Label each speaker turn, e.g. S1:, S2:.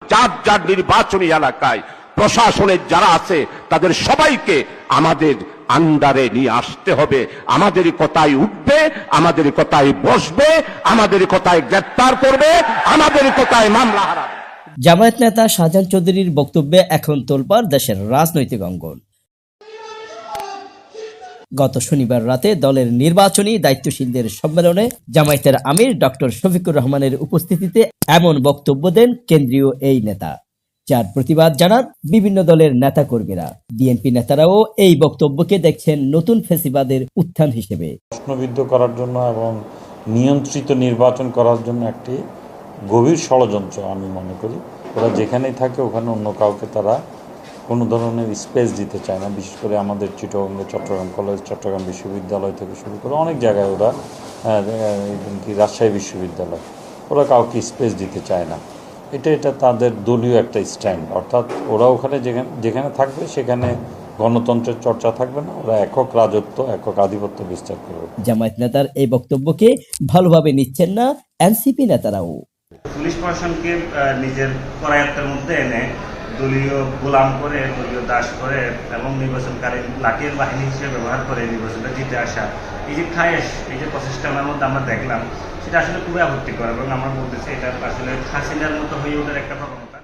S1: যার যার নির্বাচনী এলাকায় প্রশাসনের যারা আছে তাদের সবাইকে আমাদের আন্ডারে নিয়ে আসতে হবে। আমাদের কথায় উঠবে, আমাদের কথায় বসবে, আমাদের কথায় গ্রেফতার করবে, আমাদের কথায় মামলা হারাবে।
S2: জামায়াত নেতা শাহজাহান চৌধুরীর বক্তব্যে এখন তোলপাড় দেশের রাজনৈতিক অঙ্গন। গত শনিবার রাতে দলের নির্বাচনী দায়িত্বশীলদের সম্মেলনে জামায়াতের আমির ডক্টর শফিকুর রহমানের উপস্থিতিতে এমন বক্তব্য দেন কেন্দ্রীয় এই নেতা, যার প্রতিবাদ জানান বিভিন্ন দলের নেতাকর্মীরা। বিএনপি নেতারাও এই বক্তব্যকে দেখছেন নতুন ফ্যাসিবাদের উত্থান হিসেবে।
S3: প্রশ্নবিদ্ধ করার জন্য এবং নিয়ন্ত্রিত নির্বাচন করার জন্য একটি গভীর ষড়যন্ত্র আমি মনে করি। ওরা যেখানেই থাকে ওখানে অন্য কাউকে তারা কোনো ধরনের স্পেস দিতে চায় না। বিশেষ করে আমাদের চিটাগং, চট্টগ্রাম কলেজ, চট্টগ্রাম বিশ্ববিদ্যালয় থেকে শুরু করে অনেক জায়গায় ওরা, এমনকি রাজশাহী বিশ্ববিদ্যালয়, ওরা কাউকে স্পেস দিতে চায় না। এটা তাদের দলীয় একটা স্ট্যান্ড, অর্থাৎ ওরা ওখানে যেখানে থাকবে সেখানে গণতন্ত্রের চর্চা থাকবে না, ওরা একক রাজত্ব, একক আধিপত্য বিস্তার করবে।
S2: জামায়াত নেতার এই বক্তব্যকে ভালোভাবে নিচ্ছেন না এনসিপি নেতারাও।
S4: পুলিশ প্রশাসনকে নিজের করায়ত্তের মধ্যে এনে দলীয় গোলাম করে, দলীয় দাস করে এবং নির্বাচনকারী লাঠির বাহিনী হিসেবে ব্যবহার করে নির্বাচনটা জিতে আসা, এই যে খায়েশ, এই যে প্রচেষ্টার মধ্যে আমরা দেখলাম, সেটা আসলে খুবই আপত্তিকর এবং আমরা বলতেছি এটা আসলে হাসিনার মতো হয়ে ওঠার একটা প্রবণতা।